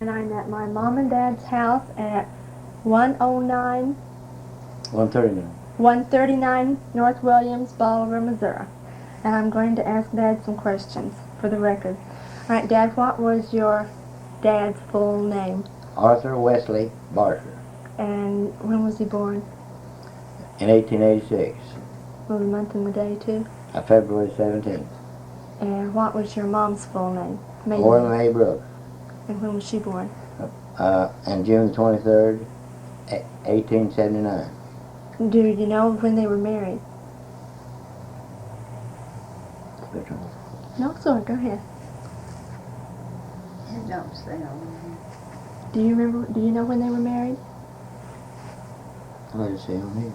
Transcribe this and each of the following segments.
And I'm at my mom and dad's house at 109 139. 139 North Williams, Bolivar, Missouri. And I'm going to ask Dad some questions for the record. All right, Dad, what was your dad's full name? Arthur Wesley Barker. And when was he born? In 1886. Well, the month and the day, too? February 17th. And what was your mom's full name? Orla Mae Brooks. And when was she born? And June 23rd, 1879. Do you know when they were married? No, sorry, go ahead. It don't say on Do you know when they were married? Let us see on here.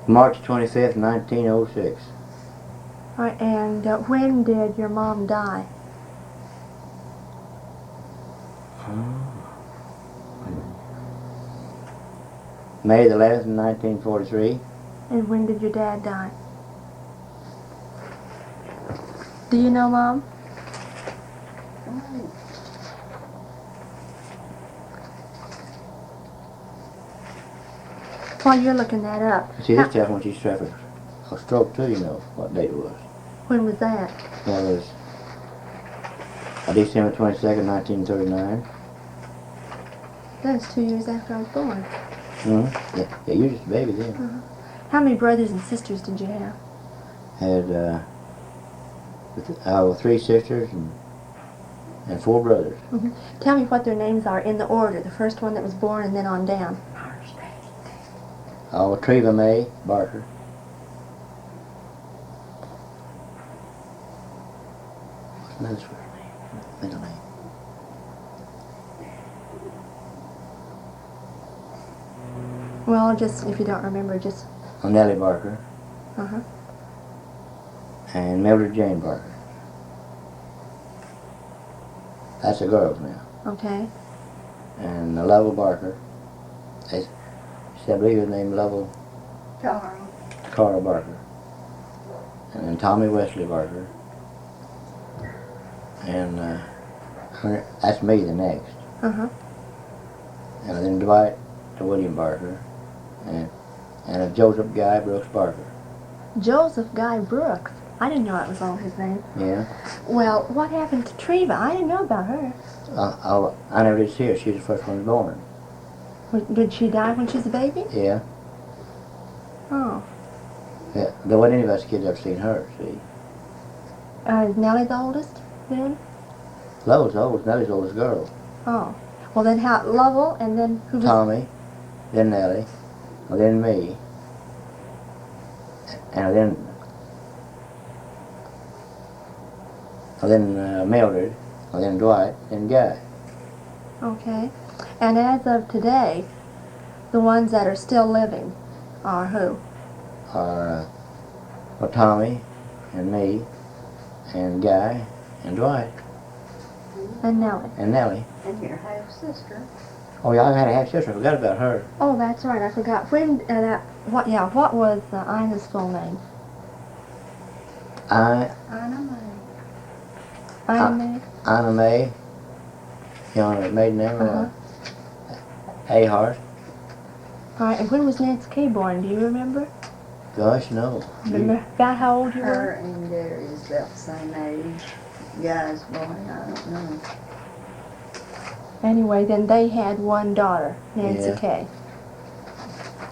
March 25th, 1906. All right, and when did your mom die? May the 11th, 1943. And when did your dad die? Do you know, Mom? While you're looking that up, See, this time when she's suffering a stroke too, you know what date it was. when was that? That was December 22nd, 1939. That's 2 years after I was born. Mm-hmm. Yeah, you were just a baby then. How many brothers and sisters did you have? Had 3 sisters and 4 brothers. Tell me what their names are in the order. The first one that was born and then on down. Treva Mae Barker. What's another first name? Middle name. Well, just, if you don't remember, just... Nellie Barker. Uh-huh. And Mildred Jane Barker. That's the girls now. Okay. And Lovell Barker. I believe his name Lovell Carl Barker. And then Tommy Wesley Barker. And that's me the next. Uh-huh. And then Dwight to William Barker. And Joseph Guy Brooks Barker. Joseph Guy Brooks. I didn't know that was all his name. Yeah. Well, what happened to Treva? I didn't know about her. I never did see her. She was the first one born. Did she die when she was a baby? Yeah. Oh. Yeah. There wasn't any of us kids ever seen her, see. Is Nellie the oldest then? Lovell's the oldest. Nellie's the oldest girl. Oh. Well, then how, Lovell, and then who was... Tommy, then Nellie, and then me, and then Mildred, and then Dwight, and Guy. Okay. And as of today, the ones that are still living are who? Are Tommy, and me, and Guy, and Dwight, And Nellie. and Nellie. And your half sister. Oh yeah, I had a half sister. I forgot about her. Oh, that's right. I forgot. When what was Ina's full name? Anna Mae. Ina Mae? Anna Mae. You know her maiden name. Ahart. All right. And when was Nancy Kay born? Do you remember? Gosh, no. Remember about how old you Her were? and Gary is about the same age. Guy's boy, I don't know. Anyway, then they had one daughter, Nancy Yeah. Kay.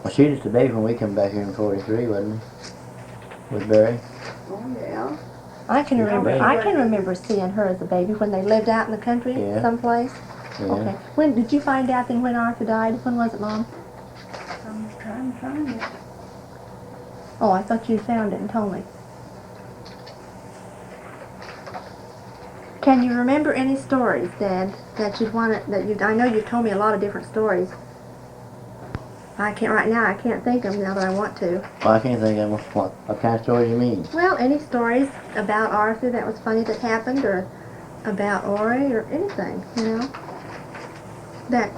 Well, she was the baby when we come back here in '43, wasn't we? With Barry. Oh, yeah. I can remember. baby. I can remember seeing her as a baby when they lived out in the country, Yeah. someplace. Yeah. Okay. When did you find out then when Arthur died? When was it, Mom? I'm trying to find it. Oh, I thought you found it and told me. Can you remember any stories, Dad, that you'd want to, I know you've told me a lot of different stories. I can't, right now, I can't think of them now, but I want to. Well, I can't think of what kind of story you mean. Well, any stories about Arthur that was funny that happened, or about Ori, or anything, you know? That,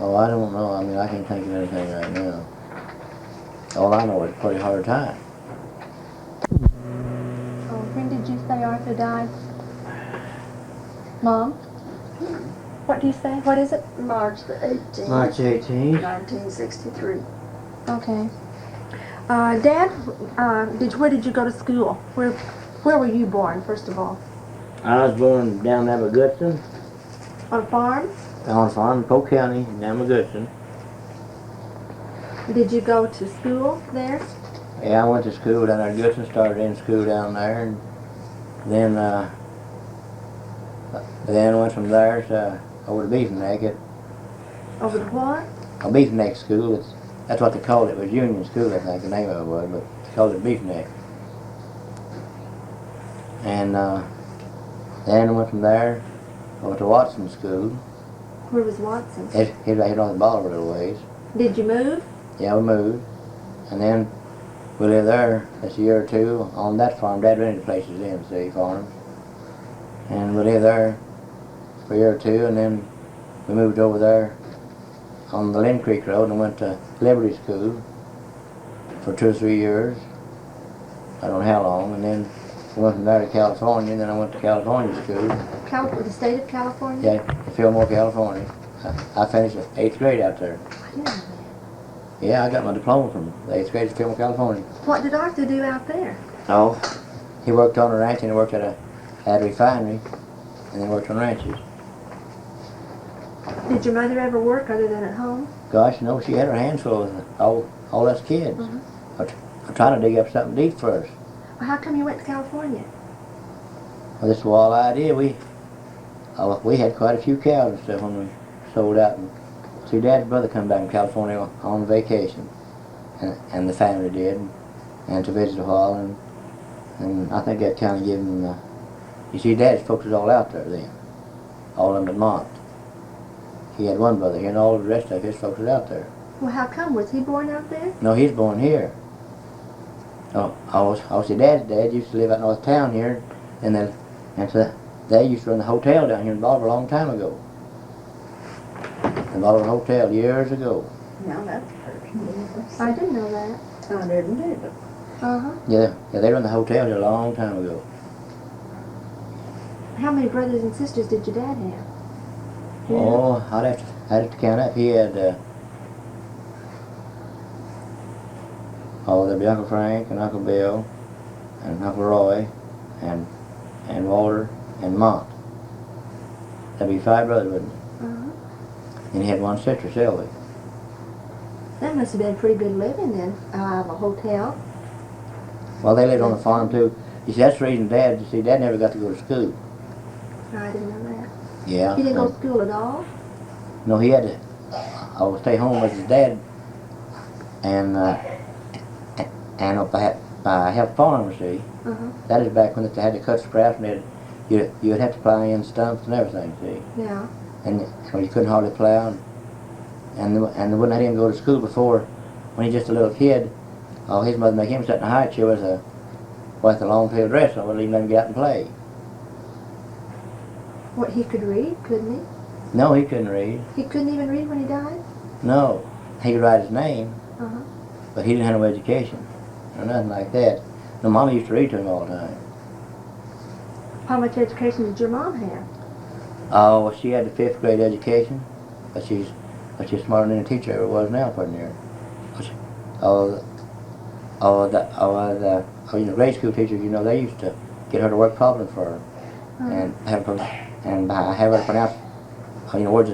Oh, I don't know. I mean, I can't think of anything right now. All I know is a pretty hard time. say Arthur died? Mom? What do you say? What is it? March the 18th. March 18th. 1963. Okay. Dad, where did you go to school? Where were you born, first of all? I was born down there in Goodson, On a farm? on a farm in Polk County, down in Goodson. Did you go to school there? Yeah, I went to school down there in Goodson, started in school down there, and then went from there to over to Beef Neck at Over to what? a Beef Neck school. That's what they called it. It was Union School, I think the name of it was, but they called it Beef Neck. And then went from there over to Watson School. Where was Watson? He's right on the Bolivar a little ways. Did you move? Yeah, we moved. And then we lived there this year or two on that farm. Dad rented places in, see, farms. And we lived there for a year or two, and then we moved over there on the Lynn Creek Road and went to Liberty School for 2 or 3 years. I don't know how long. And then we went from there to California, and then I went to California school. The state of California? Yeah, Fillmore, California. I finished 8th grade out there. I didn't know that. Yeah, I got my diploma from the 8th grade at Fillmore, California. What did Arthur do out there? Oh, he worked on a ranch, and he worked at a refinery, and then worked on ranches. Did your mother ever work other than at home? Gosh, no, she had her hands full with all us kids. I'm trying to dig up something to eat first. Well, how come you went to California? Well, this was all I did. We had quite a few cows and stuff when we sold out. And see, Dad's brother come back from California on vacation, and the family did, and to visit a while, and I think that kind of gave him. You see, Dad's folks was all out there then, all of them at Mont. He had one brother here, and all the rest of his folks was out there. Well, how come? Was he born out there? No, he's born here. See, Dad's dad used to live out north town here, and so they used to run the hotel down here in Bolivar a long time ago. The Bolivar Hotel years ago. Now that's first. I didn't know that. I didn't either. Uh-huh. Yeah, they run the hotel here a long time ago. How many brothers and sisters did your dad have? Oh, I'd have to count up. He had there'd be Uncle Frank and Uncle Bill and Uncle Roy and Walter and Mont. That'd be 5 brothers, wouldn't it? Uh-huh. And he had one sister, Sylvie. That must have been a pretty good living then, out of a hotel. Well, they lived on the farm too. You see, that's the reason Dad never got to go to school. I didn't know that. Yeah. He didn't go to school at all? No, he had to. I would stay home with his dad, and I helped farm, see. Uh-huh. That is back when they had to cut sprouts, and you'd have to plow in stumps and everything, see. Yeah. And so you couldn't hardly plow, and they wouldn't let him go to school before, when he was just a little kid. Oh, his mother make him sit in a high chair with a long tailed dress, and wouldn't even let him get out and play. What, he could read, couldn't he? No, he couldn't read. He couldn't even read when he died? No, he could write his name, Uh-huh. but he didn't have no education or nothing like that. No, Mama used to read to him all the time. How much education did your mom have? Oh, well, she had the 5th grade education, but she's smarter than a teacher ever was now, pretty near. Grade school teachers, they used to get her to work problems for her, and have her pronounce, words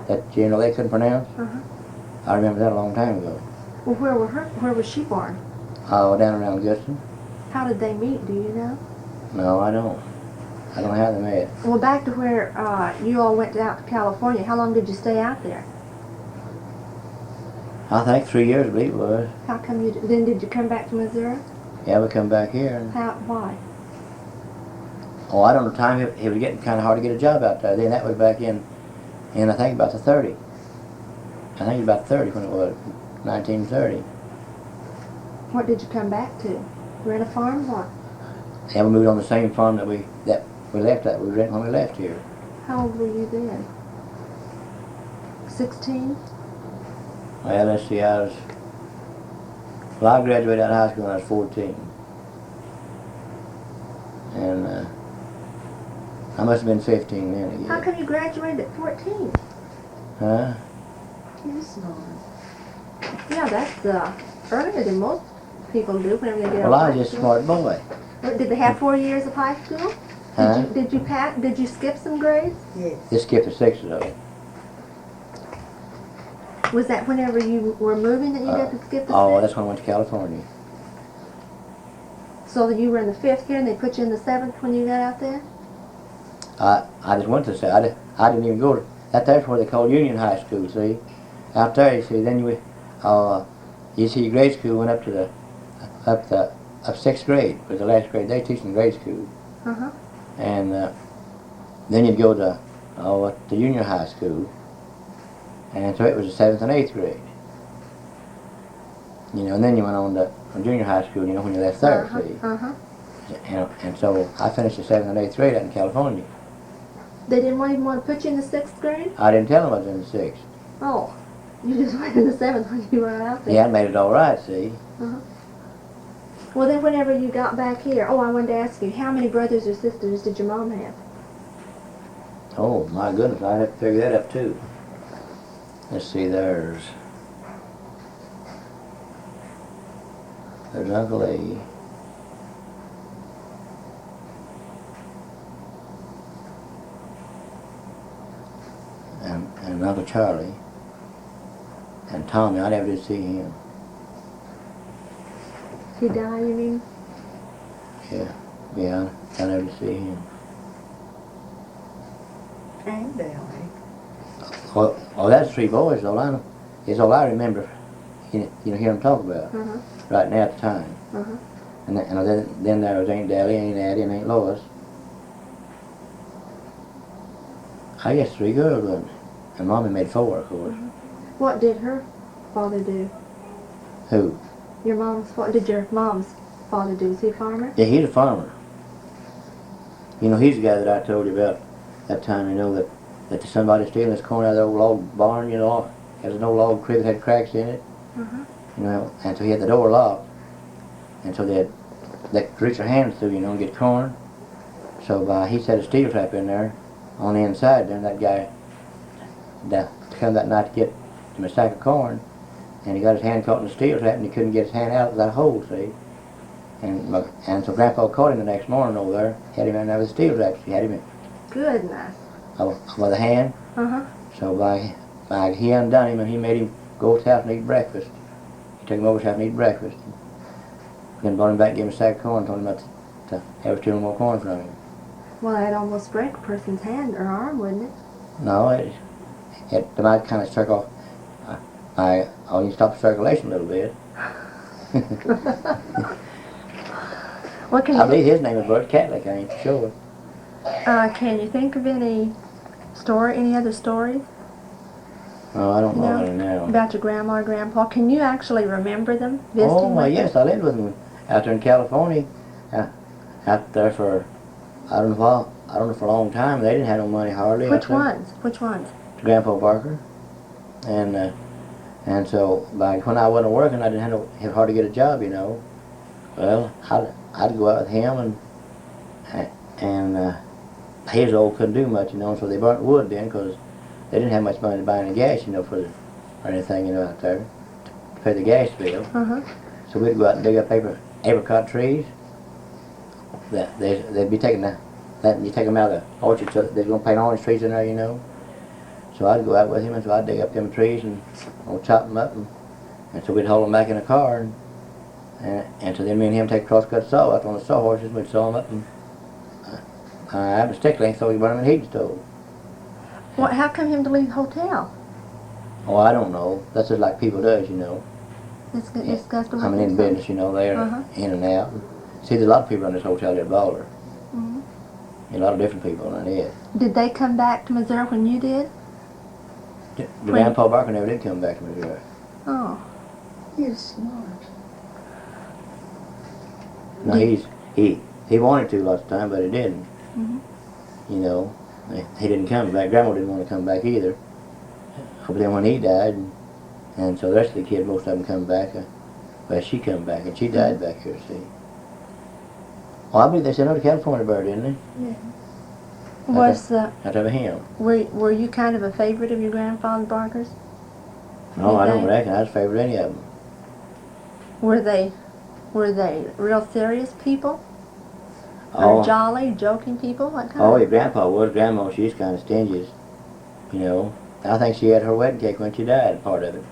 that they couldn't pronounce. Uh-huh. I remember that a long time ago. Well, where was she born? Oh, down around Goodson. How did they meet, do you know? No, I don't. I don't have them met. Well, back to where you all went out to California. How long did you stay out there? I think 3 years, I believe it was. How come then did you come back to Missouri? Yeah, we come back here. And, Why? oh, I don't know, time it was getting kind of hard to get a job out there. Then that was back in I think about the 30. I think it was about 30 when it was, 1930. What did you come back to? Rent a farm, what? And we moved on the same farm that we left at. We rented when we left here. How old were you then? 16? Well, let's see, I graduated out of high school when I was 14. And And I must have been 15 then again. How come you graduated at 14? Huh? You're smart. Yeah, that's earlier than most people do whenever they get Well, out I of was high just a school. smart boy. Did they have 4 years of high school? Huh? Did you skip some grades? Yes. Just skipped the 6 though. Was that whenever you were moving that you got to skip the Oh, 6th? that's when I went to California. So that you were in the 5th year and they put you in the 7th when you got out there? I just went to say I didn't even go to that's where they call Union High School. See, out there you see. Then you see grade school went up to the up 6th grade was the last grade. They teach in grade school, and then you'd go to the junior high school, and so it was the 7th and 8th grade. You know, and then you went on to junior high school. You know, when you left there, see. And so I finished the 7th and 8th grade out in California. They didn't even want to put you in the 6th grade? I didn't tell them I was in the 6th. Oh, you just went in the 7th when you were out there. Yeah, I made it all right, see. Well, then whenever you got back here, I wanted to ask you, how many brothers or sisters did your mom have? Oh, my goodness, I have to figure that up, too. Let's see, there's Uncle A. And Uncle Charlie. And Tommy, I never did see him. He died, you mean? Yeah, I never did see him. And Ellie. Well, that's 3 boys, all I know. It's all I remember, hear them talk about right now at the time. And then there was Aunt Dally, Aunt Addie, and Aunt Lois. I guess 3 girls, wasn't it? And Mommy made 4, of course. What did her father do? Who? Your mom's father? Did your mom's father do? Was he a farmer? Yeah, he's a farmer. You know, he's the guy that I told you about that time, you know, that somebody stealing this corn out of the old log barn, you know. There's an old log crib that had cracks in it. You know, and so he had the door locked. And so they could reach their hands through, you know, and get corn. So he set a steel trap in there on the inside there, and that guy come that night to get him a sack of corn, and he got his hand caught in the steel trap, and he couldn't get his hand out of that hole, see? And so Grandpa caught him the next morning over there, had him in there with the steel traps. He had him Goodness. by the hand. So he undone him, and he made him go to his house and eat breakfast. He took him over to his house and eat breakfast. Then brought him back and gave him a sack of corn, told him not to ever steal more corn from him. Well, that'd almost break a person's hand or arm, wouldn't it? No, it might kind of circle. I only stop the circulation a little bit. What can I believe his name is Bert Catlett, I ain't sure. Can you think of any other stories? Oh, I don't know No. any now. About your grandma or grandpa? Can you actually remember them visiting Oh, with yes, them? I lived with them out there in California. Out there for, I don't know for a long time. They didn't have no money hardly. Which ones? Grandpa Barker. And so when I wasn't working, I didn't have hard to get a job, you know. Well, I'd go out with him, and he was old, couldn't do much, you know, so they burnt wood then, because they didn't have much money to buy any gas, you know, or anything, you know, out there, to pay the gas bill. So we'd go out and dig up apricot trees. They'd be taking you take them out of the orchard, so they're going to plant orange trees in there, you know. So I'd go out with him, and so I'd dig up them trees and chop them up, and so we'd haul them back in a car, and so then me and him take crosscut saw out on the saw horses, and we'd saw them up, and I had a stick length, so we burn them in a heating stove. How come him to leave the hotel? Oh, I don't know. That's just like people does, you know. It's got to I'm in business, you know, they're in and out. See, there's a lot of people in this hotel at Bolivar. A lot of different people in it. Did they come back to Missouri when you did? The Grandpa Barker never did come back to Missouri. Oh. You're smart. No, he wanted to lots of time, but he didn't. You know, he didn't come back. Grandma didn't want to come back either. But then when he died, and so the rest of the kids, most of them come back. Well, she come back, and she died back here, see. Well, I believe they sent her to California bird, didn't they? Yeah. Was That's over him. were you kind of a favorite of your grandfather Barker's? No, You I don't think? reckon I was favored any of them. Were they real serious people? Oh. Or jolly, joking people? What kind? Oh, your grandpa was. Grandma, she's kind of stingy, you know. I think she had her wedding cake when she died, part of it,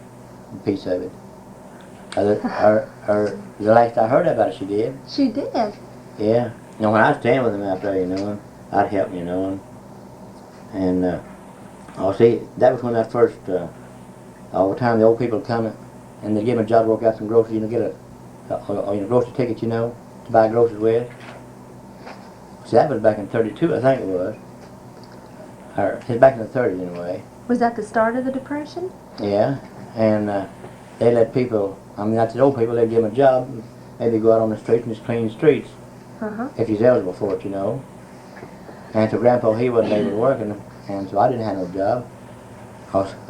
a piece of it. The last I heard about it, she did. She did. Yeah. You know, when I was staying with them out there, you know, I'd help, you know, and oh, see, that was when I first, all the time the old people would come and they'd give me a job to work out some groceries, you know, get a grocery ticket, you know, to buy groceries with. See, that was back in 32, I think it was. Or, it was back in the 30s anyway. Was that the start of the Depression? Yeah, and they let people, I mean, that's the old people, they'd give them a job, maybe go out on the streets and just clean the streets, if he's eligible for it, you know. And so Grandpa, he wasn't able to work, and so I didn't have no job.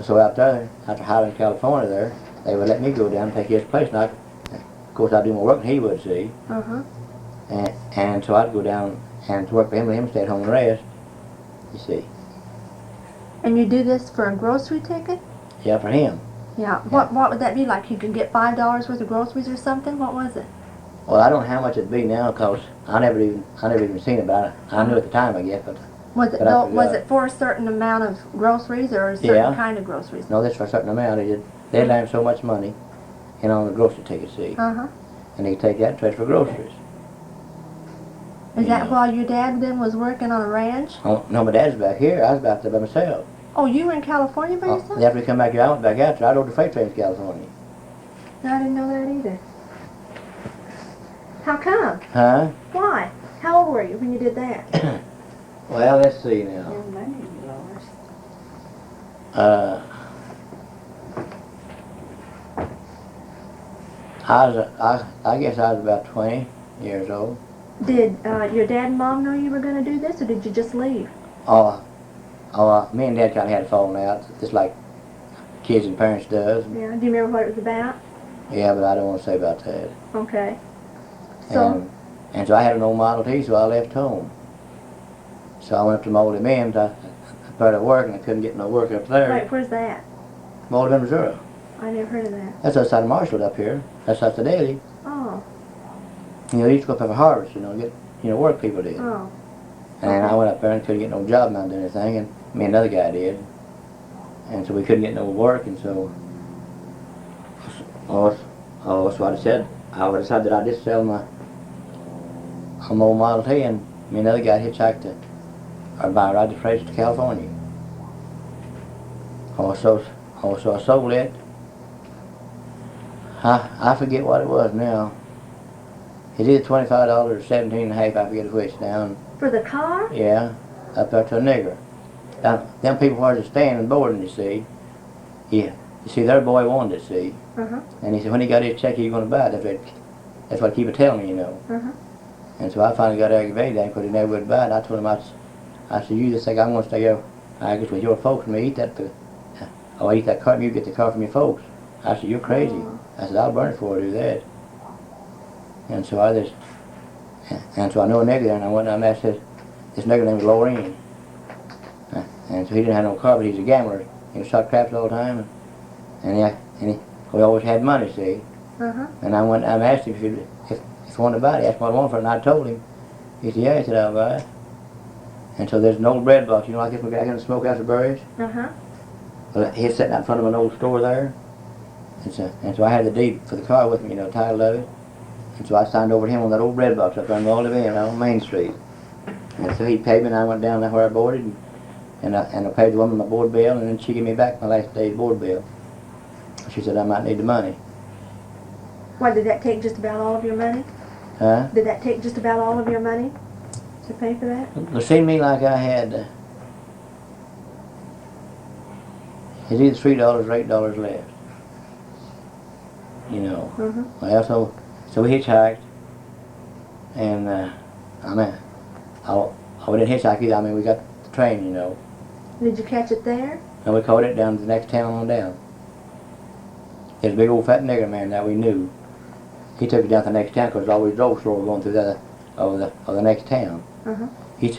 So out there, after Highland, California there, they would let me go down and take his place, and of course I'd do more work than he would, see. And so I'd go down and to work for him, and him stay at home and rest, you see. And you do this for a grocery ticket? Yeah, for him. Yeah. What would that be like? You could get $5 worth of groceries or something? What was it? Well, I don't know how much it'd be now, cause I never even seen about it. I knew at the time, I guess, but Was it for a certain amount of groceries or a certain kind of groceries? no, that's for a certain amount. They'd lend him so much money, and on the grocery ticket, see, and he'd take that and trade for groceries. Is that while your dad then was working on a ranch? Oh, no, my dad's back here. I was back there by myself. Oh, you were in California by yourself? After we come back here, I went back out there. I rode the freight train to California. No, I didn't know that either. How come? Huh? Why? How old were you when you did that? Well, let's see now. Young lady, Delores. I guess I was about 20 years old. Did your dad and mom know you were going to do this, or did you just leave? Me and Dad kind of had fallen out, just like kids and parents does. Yeah. Do you remember what it was about? Yeah, but I don't want to say about that. Okay. So. And so I had an old Model T, so I left home. So I went up to Moldy Mims. I started work, and I couldn't get no work up there. Wait, where's that? Moldy Mims, Missouri. I never heard of that. That's outside of Marshall up here. That's outside the daily. Oh. You know, they used to go up have a harvest, you know, get, work people did. Oh. And I went up there and couldn't get no job mounted or anything, and me and another guy did. And so we couldn't get no work, and so, so I decided that I'd just sell my old Model T, and me and another guy hitchhiked or buy a ride to freight to California. So I sold it. I forget what it was now. It's either $25 or $17.50, I forget which now. For the car? Yeah, up there to a nigger. Now, them people where they're staying and boarding, you see. Yeah, you see, their boy wanted it, see. And he said, when he got his check, he was going to buy it. That's what he would tell me, you know. And so I finally got aggravated at him because he never would buy it. I told him, I said, you just think I'm going to stay here, I guess, with your folks and me eat that eat that car, and you get the car from your folks. I said, you're crazy. I said, I'll burn it before I do that. And so I know a nigger there, and I went and I asked this nigger named Delores. And so he didn't have no car, but he's a gambler. He shot craps all the time, and we always had money, see. And I went and I asked him if he wanted to buy it. He asked what I wanted for it, and I told him. He said, yeah, he said, I'll buy it. And so there's an old bread box, you know, like this one guy in the smokehouse of berries. Well, he was sitting out in front of an old store there. And so I had the deed for the car with me, you know, title of it. And so I signed over to him on that old bread box up there on Bolivar on Main Street. And so he paid me, and I went down there where I boarded, and I paid the woman my board bill, and then she gave me back my last day's board bill. She said I might need the money. Why, did that take just about all of your money? Huh? Did that take just about all of your money to pay for that? It seemed to me like I had, it's either $3 or $8 left. You know. Well, so we hitchhiked, and we didn't hitchhike either. I mean, we got the train, you know. Did you catch it there? And we caught it down to the next town on down. There's a big old fat nigger man that we knew. He took it down to the next town because always drove slow going through that. of the next town. Uh-huh. He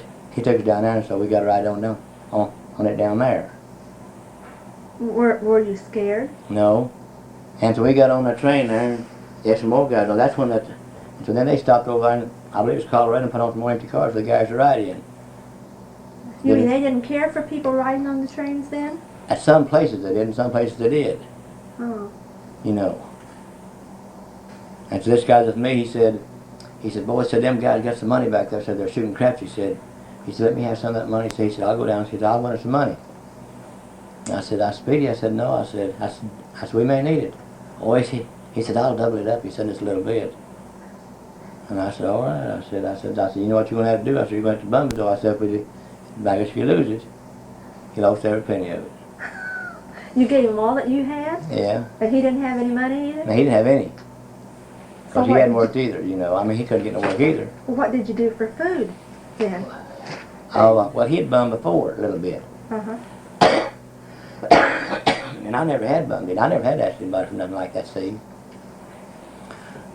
took us down there, and so we got a ride on it down there. Were you scared? No. And so we got on the train there, and there's some more guys. Well, that's when so then they stopped over in, I believe it was Colorado, and put on some more empty cars for the guys to ride in. You mean they didn't care for people riding on the trains then? At some places they did, and some places they did. Oh. You know. And so this guy with me, he said, boy, said, them guys got some money back there, said they're shooting craps, he said, let me have some of that money. So he said, I'll go down, he said, I'll want some money. And I said, Speedy, I said, no, I said, we may need it. Oh, he said, I'll double it up, he said, just a little bit. And I said, all right, I said, you know what you're going to have to do? I said, you're going to have to bum it, though. I said, I guess if you lose it, he lost every penny of it. You gave him all that you had? Yeah. But he didn't have any money either? No, he didn't have any. So Because he hadn't worked either, you know. I mean, he couldn't get no work either. Well, what did you do for food then? Oh, well, he had bummed before a little bit. Uh-huh. And I never had bummed it. I never had asked anybody for nothing like that, see.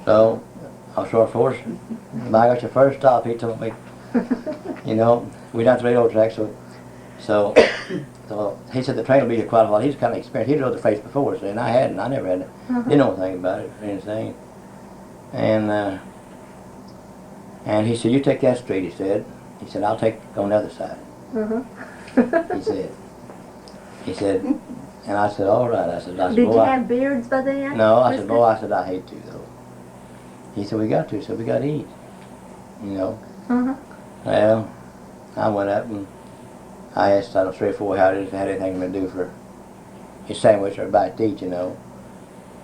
So, I was sort of forced. When I got your first stop, he told me, you know, we down to the railroad track, so he said the train will be here quite a while. He's kind of experienced. He drove the freights before, see, and I hadn't. I never had it. Didn't know anything about it or anything. And he said, you take that street, he said. He said, I'll take on the other side. He said, and I said, all right. I said, Did you have beards by then? No, I said, boy, I hate to, though. He said, we got to, so we got to eat, you know. Well, I went up and I asked 3 or 4 how they had anything to do for his sandwich or a bite to eat, you know.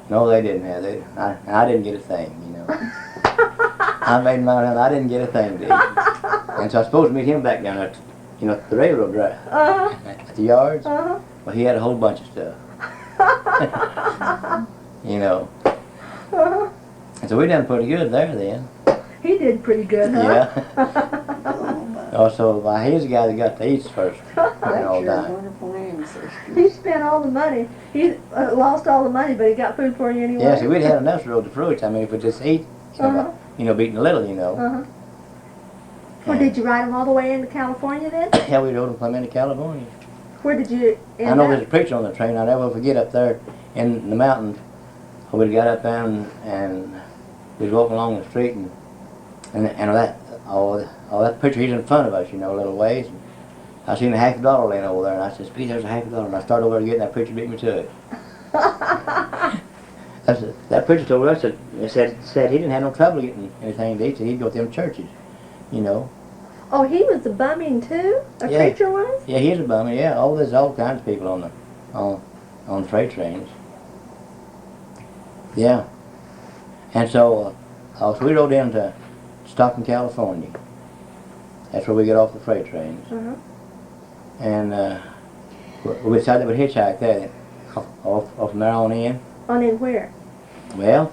No, they didn't have it. I didn't get a thing, you know. I made mine up, I didn't get a thing to eat. And so I was supposed to meet him back down at, you know, the railroad drive, at the yards. Well, he had a whole bunch of stuff. You know. And so we done pretty good there then. He did pretty good, huh? Yeah. Also, he's the guy that got the eats first. That's your wonderful ancestors. He spent all the money. He lost all the money, but he got food for you anyway. Yeah, see, we'd had enough to roll the fruits. I mean, if we just eat, you know, beating a little, you know. Well, did you ride him all the way into California then? Yeah, we rode him from into California. Where did you end I know up? there's a preacher on the train. I'll never forget up there in the mountains. We got up there and we was walking along the street and that preacher, he's in front of us, you know, a little ways. And I seen a $50 laying over there, and I said, Speed, there's a $50. And I started over there getting that preacher beat me to it. That preacher told us that said he didn't have no trouble getting anything to eat, so he'd go to them churches, you know. Oh, he was a bumming too? A preacher was? Yeah, he's a bummer, yeah. Oh, there's all kinds of people on freight trains. Yeah. And so we rode into Stockton, California. That's where we get off the freight trains. And we decided we'd hitchhike there, off from there on in. On in where? Well,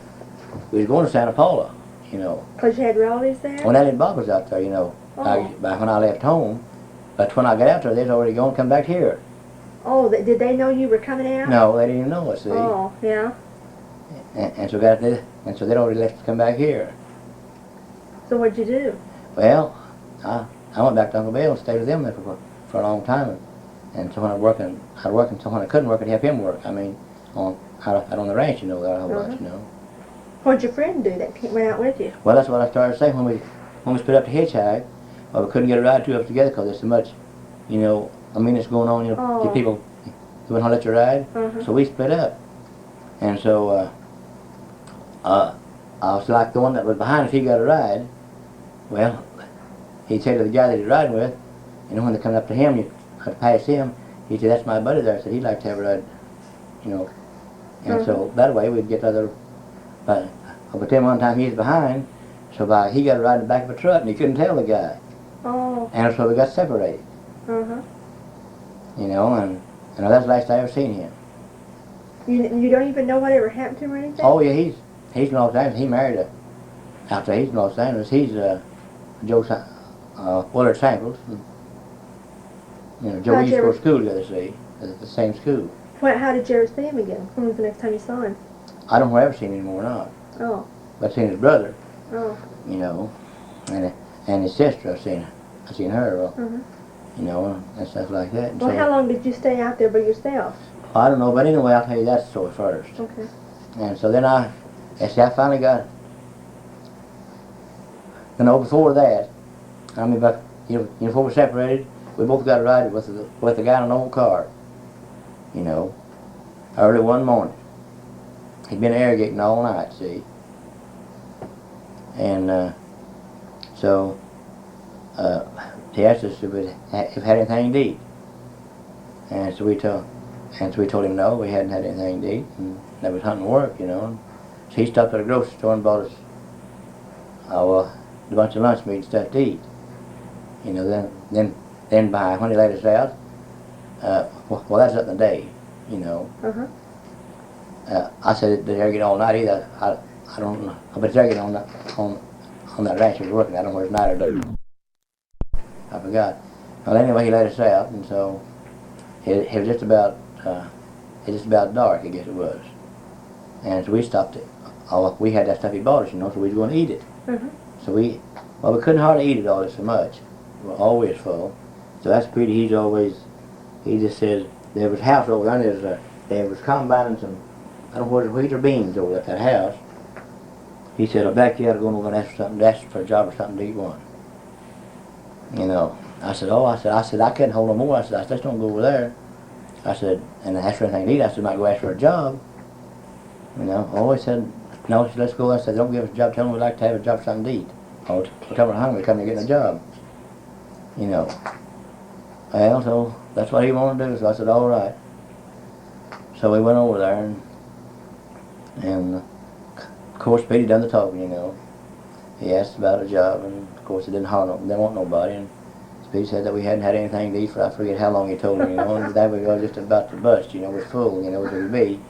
we was going to Santa Paula, you know. Because you had relatives there? When that Bob was out there, you know. Back when I left home. But when I got out there, they was already going to come back here. Oh, did they know you were coming out? No, they didn't even know us, see. Oh, yeah. And so they'd already left to come back here. So what'd you do? Well, I went back to Uncle Bill and stayed with them there for a long time. And so when I'd work, and so when I couldn't work, I'd help him work. I mean, out on the ranch, you know, there a whole bunch, you know. What'd your friend do that went out with you? Well, that's what I started saying when we split up to hitchhike. Well, we couldn't get a ride two of us together because there's so much, you know, I mean, it's going on, you know, the people who wouldn't let you ride. So we split up. And so I was like the one that was behind if he got a ride. Well, he'd say to the guy that he's riding with, and when they come up to him, you had to pass him, he'd say, that's my buddy there. I said, he'd like to have a ride, you know. And so that way we'd get other, but then one time he was behind, so he got a ride in the back of a truck and he couldn't tell the guy. Oh. And so we got separated. You know, and that's the last I ever seen him. You don't even know whatever happened to him or anything? Oh yeah, he's in Los Angeles. He married after he's in Los Angeles. He's Joe Willard Samples. You know, Joe used to go to school together, see, at the same school. How did you ever see him again? When was the next time you saw him? I don't know if I've ever seen him anymore or not. Oh. But I've seen his brother. Oh. You know, and his sister, I seen her, Mhm. you know, and stuff like that. And Well, so, how long did you stay out there by yourself? I don't know, but anyway, I'll tell you that story first. Okay. And so then I finally got, before that, I mean, but, before we separated, we both got a ride with the guy in an old car, early one morning. He'd been irrigating all night, see. And so he asked us if we had anything to eat. And so we told him no, we hadn't had anything to eat, and that was hunting work, So he stopped at a grocery store and bought us a bunch of lunch meat and stuff to eat. Then by when he laid us out, well, that's up in the day, Uh-huh. I said they're irrigating all night either. I don't know, but it's irrigating on that ranch he was working. I don't know where it's night or day. I forgot. Well, anyway, he let us out, and so it was just about dark, I guess it was. And so we stopped it. We had that stuff he bought us, so we was going to eat it. Mhm. So we couldn't hardly eat it all so much. We were always full. So that's pretty. He just says there was a house over there. There was combining some, I don't know whether wheat or beans over at that house. He said, I bet you ought to go over and ask for a job or something to eat one. I said, I couldn't hold no more. I said, let's don't go over there. I said, and ask for anything to eat. I said, I might go ask for a job. He said, no, he said, let's go. I said, don't give us a job. Tell them we'd like to have a job, something to eat. Or tell them we're hungry, come here getting a job. Well, so that's what he wanted to do. So I said, all right. So we went over there, and of course, Speedy done the talking, He asked about a job, and of course, they didn't want nobody. And Speedy said that we hadn't had anything to eat for I forget how long he told him, and that we were just about to bust, was full, as it would be.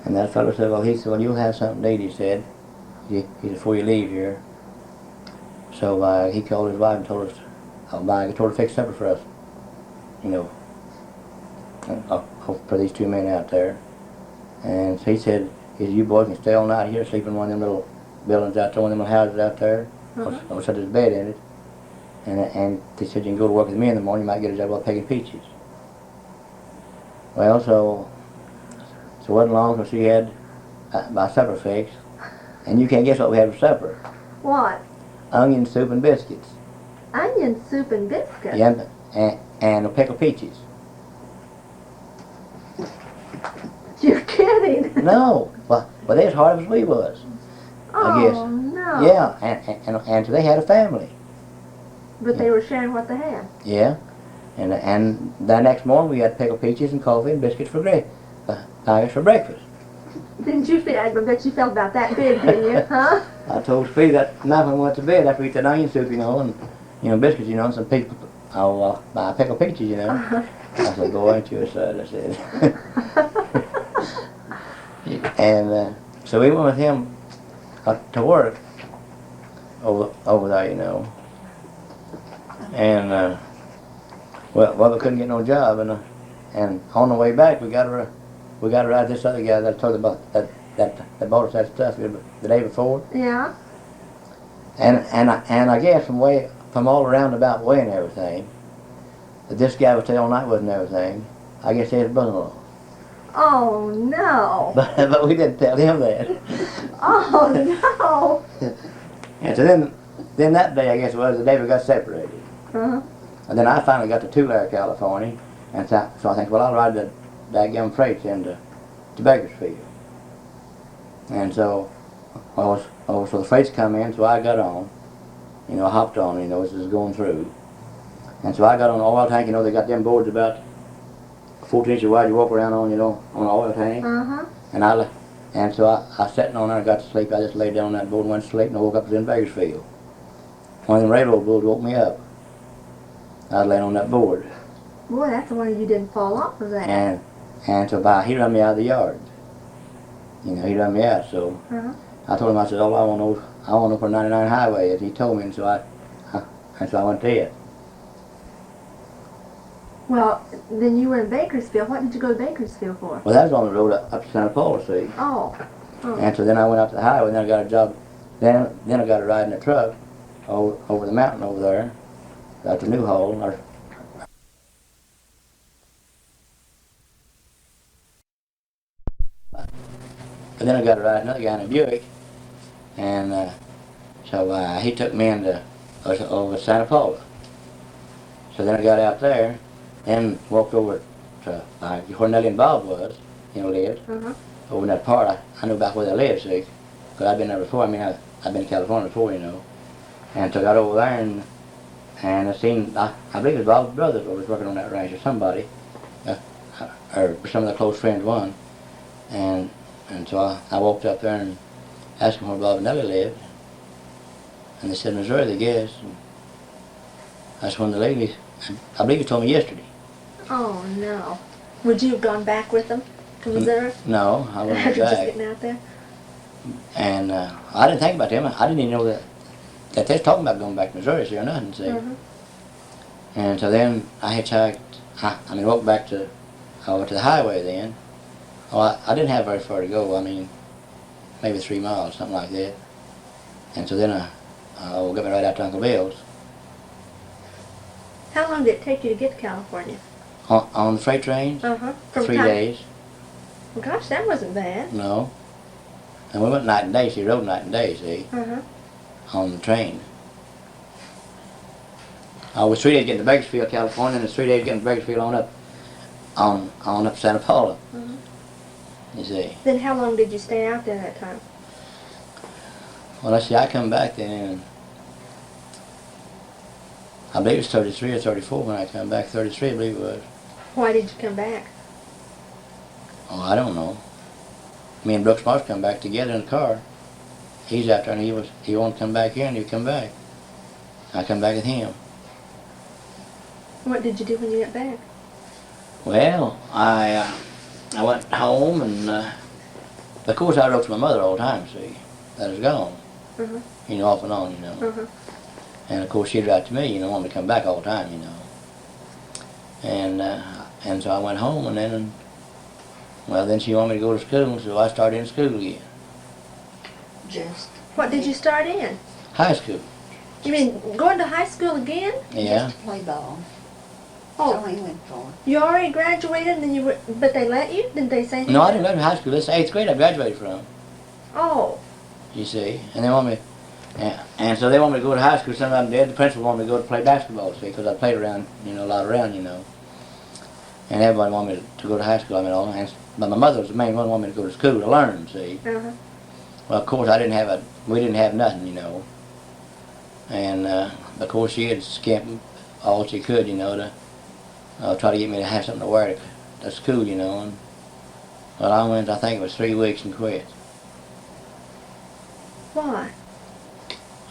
And that fellow said, well, you'll have something to eat, he said. He said, before you leave here. So he called his wife and told us, told her to fix supper for us, for these two men out there. And so he said, you boys can stay all night here, sleep in one of them little buildings out there, one of them little houses out there. I said there's a bed in it. And they said you can go to work with me in the morning, you might get a job while picking peaches. Well, so it wasn't long till she had my supper fixed. And you can't guess what we had for supper. What? Onion soup and biscuits. Onion soup and biscuits? Yeah, and a pickled peaches. You're kidding. No, well, they as hard as we was. I guess. Oh, no. Yeah, and so they had a family. But they were sharing what they had. Yeah, and the next morning we had pickled peaches and coffee and biscuits for breakfast. Didn't you feel? I bet you felt about that big, didn't you? Huh? I told Speedy that night when we went to bed after we ate that onion soup, and biscuits, and some pickled peaches, I said, boy, ain't you a stud, I said. And so we went with him to work over there, And well, we couldn't get no job, and on the way back we got to ride this other guy that I told you about that bought us that stuff the day before. Yeah. And I guess from all around about way and everything, that this guy would stay all night with and everything. I guess he had his brother-in-law. Oh no. But we didn't tell him that. Oh no. And so then that day, I guess it was the day we got separated. Uh-huh. And then I finally got to Tulare, California, and so I think, well, I'll ride the daggum freights into Bakersfield. And so, so the freights come in, so I got on, I hopped on, as it was going through. And so I got on the oil tank, they got them boards about 14 inches wide you walk around on, on an oil tank. Uh-huh. And so I sat on there and got to sleep. I just laid down on that board and went to sleep, and I woke up in Bakersfield. One of them railroad bulls woke me up. I was laying on that board. Boy, that's the one you didn't fall off of that. And so he run me out of the yard. He run me out, so I told him, I said, I want to know where 99 Highway is. He told me, and so I went to it. Well, then you were in Bakersfield. What did you go to Bakersfield for? Well, that was on the road up to Santa Paula, see. Oh. And so then I went out to the highway, and then I got a job. Then I got a ride in a truck over the mountain over there, out the new hole. But then I got to ride another guy in a Buick, and so he took me into over Santa Paula. So then I got out there, and walked over to where Nellie and Bob was, lived. Over in that part, I knew about where they lived, see, because I'd been there before. I mean, I've been to California before, And so I got over there, and I seen, I believe it was Bob's brother that was working on that ranch, or somebody, or some of the close friends, one. And so I walked up there and asked them where Bob and Nellie lived. And they said, Missouri, they guess. And that's when the lady, I believe you told me yesterday. Oh, no. Would you have gone back with them to Missouri? No, I wouldn't After go back. just getting out there? And I didn't think about them. I didn't even know that they was talking about going back to Missouri, see, or nothing, see. And so then I hitchhiked, walked back to the highway then. Oh, I didn't have very far to go. I mean, maybe 3 miles, something like that. And so then I got me right out to Uncle Bill's. How long did it take you to get to California? On the freight trains? From 3 days. Well, gosh, that wasn't bad. No. And we went night and day. She rode night and day, see, on the train. I was 3 days getting to Bakersfield, California, and it's 3 days getting to Bakersfield on up to Santa Paula. You see. Then how long did you stay out there that time? Well, let's see, I come back then, I believe it was 33 or 34 when I come back. 33, I believe it was. Why did you come back? Oh, I don't know. Me and Brooks Marsh come back together in the car. He's out there and he wanted to come back here and he come back. I come back with him. What did you do when you got back? Well, I went home and of course I wrote to my mother all the time, see, that was gone. Off and on, And of course she'd write to me, want me to come back all the time, And so I went home and then she wanted me to go to school, so I started in school again. What did you start in? High school. You mean going to high school again? Yeah. Just to play ball. Oh, That's all he went for. you already graduated and then but they let you? Didn't they say anything? No, I didn't go to high school. This is 8th grade I graduated from. Oh. You see, and they want me, and so they want me to go to high school. Some of them did. The principal wanted me to go to play basketball, see, because I played around, a lot around, And everybody wanted me to go to high school. But my mother was the main one who wanted me to go to school to learn, see. Well, of course, we didn't have nothing, And of course, she had skimped all she could, to try to get me to have something to wear to school, And well, I went, I think it was 3 weeks and quit. Why?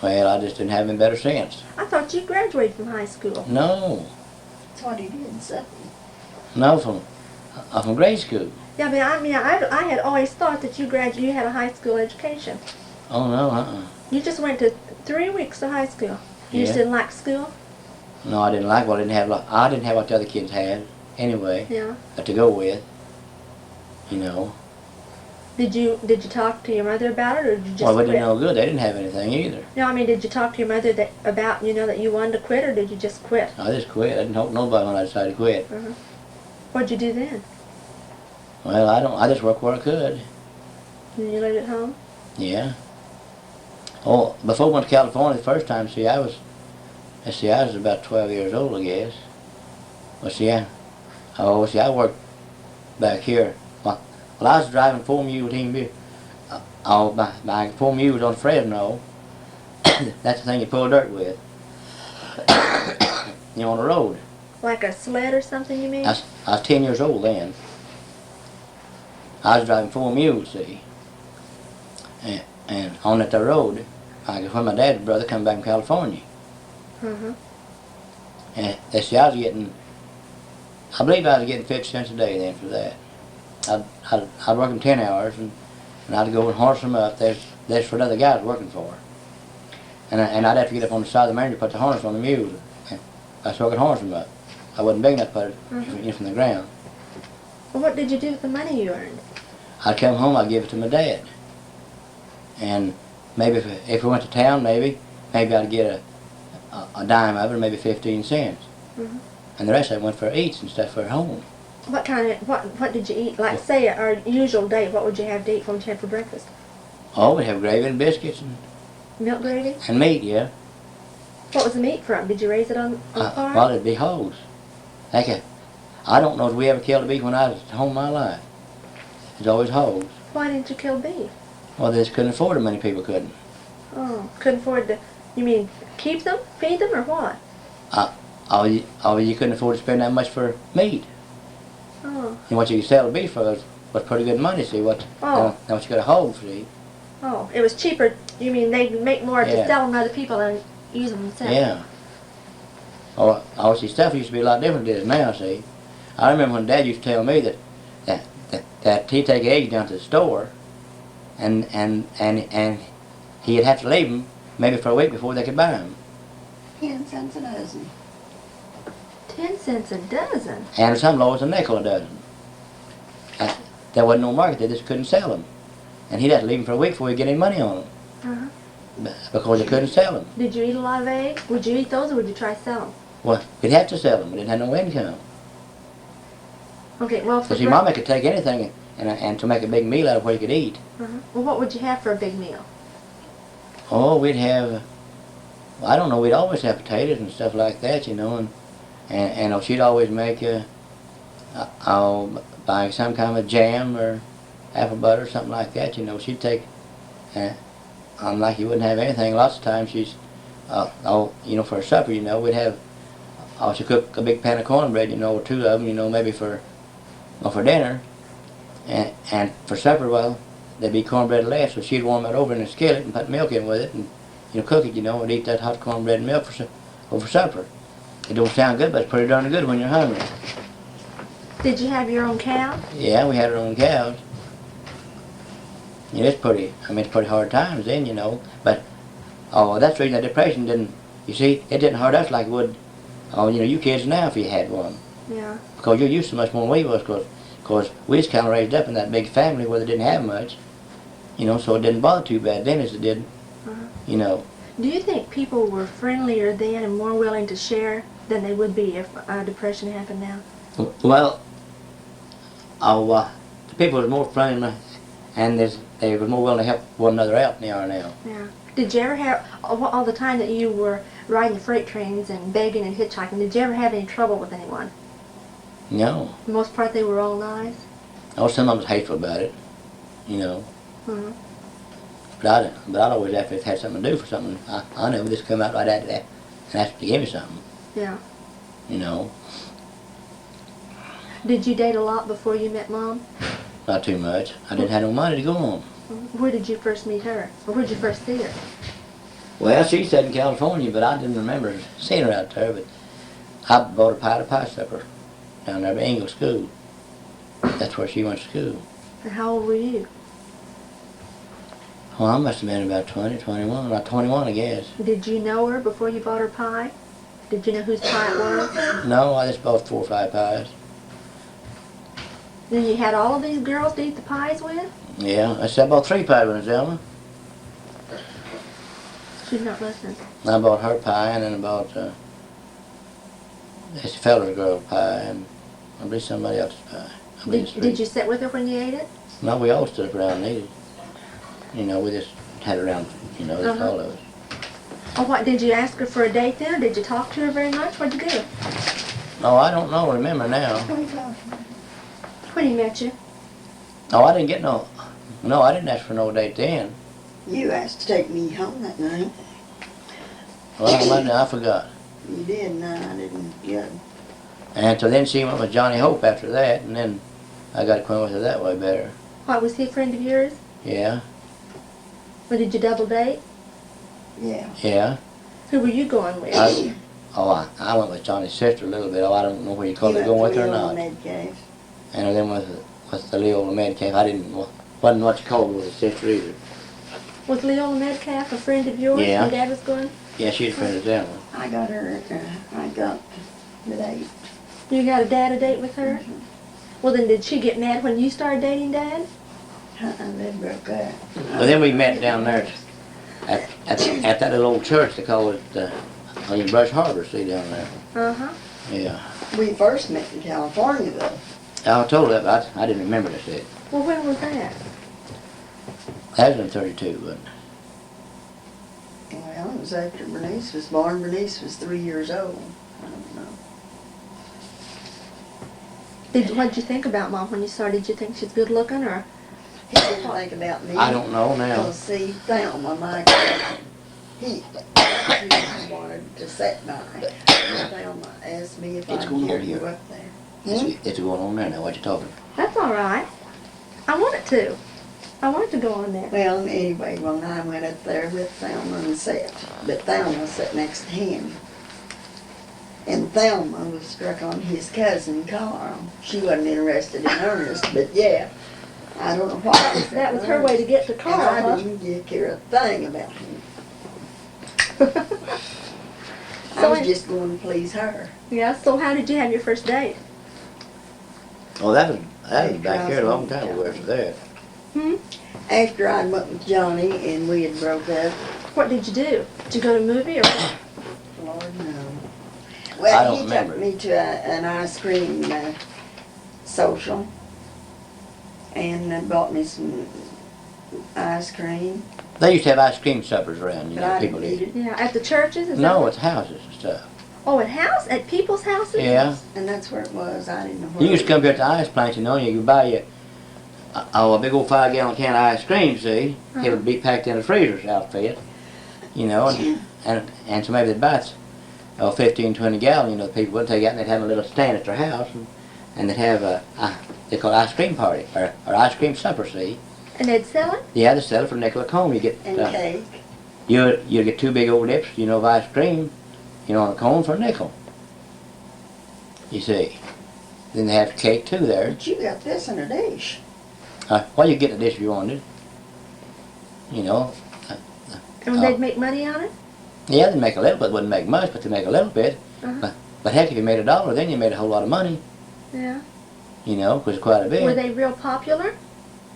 Well, I just didn't have any better sense. I thought you graduated from high school. No. That's what he did, so. No, from grade school. Yeah, I had always thought that you had a high school education. Oh, no, You just went to 3 weeks of high school. You just Yeah. didn't like school? No, I didn't like what I didn't have. I didn't have what the other kids had, anyway, Yeah. to go with, Did you talk to your mother about it, or did you just Well, we quit? didn't know good. They didn't have anything either. No, did you talk to your mother about, that you wanted to quit, or did you just quit? I just quit. I didn't help nobody when I decided to quit. What'd you do then? Well, I just worked where I could. And you lived at home? Yeah. Oh, before I went to California the first time, I was about 12 years old, I guess. Well, I worked back here. Well, I was driving 4 mule team. My 4 mules on Fresno. That's the thing you pull dirt with. On the road. Like a sled or something, you mean? I was 10 years old then. I was driving 4 mules, see. And on that road, when my dad's brother come back from California. And they see I believe I was getting 50 cents a day then for that. I'd work them 10 hours and I'd go and horse them up. There's for another guy I was working for. And I'd have to get up on the side of the manger and put the harness on the mules. So I could horse them up. I wasn't big enough to put it in from the ground. Well, what did you do with the money you earned? I'd come home, I'd give it to my dad. And maybe if we went to town, maybe I'd get a dime of it, or maybe 15 cents. Mm-hmm. And the rest of it went for eats and stuff for home. What did you eat? Like, say, our usual day, what would you have to eat? What would you have for breakfast? Oh, we'd have gravy and biscuits Milk gravy? and meat, yeah. What was the meat from? Did you raise it on the farm? Well, it'd be hogs. I don't know if we ever killed a beef when I was at home my life. It's always hogs. Why didn't you kill beef? Well, they just couldn't afford it. Many people couldn't. Oh, couldn't afford to, you mean keep them, feed them, or what? You couldn't afford to spend that much for meat. Oh. And what you could sell the beef for was pretty good money, see, what you got a hog for, see. Oh, it was cheaper, you mean they'd make more to Yeah. sell them to other people than use them themselves? Yeah. Oh, see, stuff used to be a lot different than it is now, see. I remember when Dad used to tell me that he'd take eggs down to the store, and he'd have to leave them maybe for a week before they could buy them. 10 cents a dozen. 10 cents a dozen? And some low as a nickel a dozen. There wasn't no market, they just couldn't sell them. And he'd have to leave them for a week before he'd get any money on them. Uh-huh. Because they couldn't sell them. Did you eat a lot of eggs? Would you eat those, or would you try to sell them? Well, we'd have to sell them, we didn't have no income. Okay, well, So see, Mama could take anything and to make a big meal out of what you could eat. Uh-huh. Well, what would you have for a big meal? Oh, we'd have, I don't know, we'd always have potatoes and stuff like that, you know, and she'd always make, buy some kind of jam or apple butter or something like that, you know. She'd take, like you wouldn't have anything, lots of times she's, you know, for supper, you know, we'd have, she'd cook a big pan of cornbread, you know, or two of them, you know, maybe for dinner, and for supper, well, there'd be cornbread left, so she'd warm it over in a skillet and put milk in with it, and you know, cook it, you know, and eat that hot cornbread and milk for supper. It don't sound good, but it's pretty darn good when you're hungry. Did you have your own cow? Yeah, we had our own cows. Yeah, it's pretty hard times then, you know, but that's the reason that depression didn't, you see, it didn't hurt us like it would, you know, you kids now if you had one. Yeah. Because you're used to much more than we was, because we was kind of raised up in that big family where they didn't have much, you know, so it didn't bother too bad then as it did, you know. Do you think people were friendlier then and more willing to share than they would be if depression happened now? Well, the people was more friendly, and they were more willing to help one another out than they are now. Yeah. Did you ever have, all the time that you were riding the freight trains and begging and hitchhiking, did you ever have any trouble with anyone? No. For the most part, they were all nice? Oh, some of them was hateful about it, you know. Mm-hmm. But I'd always, after it had something to do for something, I never just come out right after that and ask to give me something. Yeah. You know. Did you date a lot before you met Mom? Not too much. I didn't have no money to go on. Where did you first meet her? Or where did you first see her? Well, she said in California, but I didn't remember seeing her out there. But I bought a pie supper down there by English School. That's where she went to school. And how old were you? Well, I must have been about 20, 21, about 21, I guess. Did you know her before you bought her pie? Did you know whose pie it was? No, I just bought 4 or 5 pies. Then you had all of these girls to eat the pies with? Yeah, I bought 3 pies with Zelma. She's not listening. I bought her pie, and then I bought this fella's girl pie, and I believe somebody else's pie. Did you sit with her when you ate it? No, we all stood up around and ate it. You know, we just had it around, you know, just all of us. Oh, what, did you ask her for a date then, or did you talk to her very much? What'd you do? Oh, I don't know, remember now. When he met you? Oh, I didn't get no I didn't ask for no date then. You asked to take me home that night. Well, I forgot. You did, no, I didn't get it. And so then she went with Johnny Hope after that, and then I got acquainted with her that way better. What, was he a friend of yours? Yeah. Or did you double date? Yeah. Yeah. Who were you going with? I went with Johnny's sister a little bit. Oh, I don't know where you call it, going with her or not. And then with the Leola Medcalf, wasn't what you called with his sister either. Was Leola Medcalf a friend of yours Yeah. when Dad was going? Yeah, she's a friend of Zelma. I got her, I got the date. You got a date with her? Well, then did she get mad when you started dating Dad? They broke up. But then we met down there at that little old church. They call it in Brush Harbor, see, down there. Uh-huh. Yeah. We first met in California, though. I told her that, but I didn't remember this yet. Well, when was that? That was in 32, but Well, it was after Bernice was born. Bernice was 3 years old. I don't know. What did you think about Mom when you saw her? Did you think she's good looking or? He didn't think about me. I don't know now. Because, see, Thelma, my he wanted to sit by. Thelma asked me if It's I'd going on carry here. you up there. It's going on there now, what you talking? That's all right. I want it to. I want it to go on there. Well, anyway, when I went up there with Thelma and sat, but Thelma sat next to him. And Thelma was struck on his cousin, Carl. She wasn't interested in Ernest, but yeah, I don't know why. That was her way to get to And Carl, I huh? didn't care a thing about him. I So was it- just going to please her. Yeah, so how did you have your first date? Oh, that was back here a long time ago after that. Hmm? After I went with Johnny and we had broke up, What did you do? Did you go to a movie or what? Lord no. I Well, don't he remember. took me to an ice cream social and bought me some ice cream. They used to have ice cream suppers around, you But know, I people didn't eat did. it. Yeah, at the churches? Is No, that it's houses and stuff. Oh, at house? At people's houses? Yeah. And that's where it was. I didn't know where You used to it come here at the ice plant, you know, and you could buy you a big old 5-gallon can of ice cream, see? It would be packed in a freezer's outfit, you know, and so maybe they'd buy 15, 20 gallon, you know, the people would take out and they'd have a little stand at their house and they'd have they call it ice cream party or ice cream supper, see? And they'd sell it? Yeah, they sell it for a nickel a cone. You get and cake. you get 2 big old dips, you know, of ice cream, you know, on a cone for a nickel. You see. Then they have cake too there. But you got this in a dish. Well, you get the dish if you wanted. You know. And they'd make money on it? Yeah, they make a little bit. Wouldn't make much, but they make a little bit. Uh-huh. But heck, if you made $1, then you made a whole lot of money. Yeah. You know, because it's quite a bit. Were they real popular?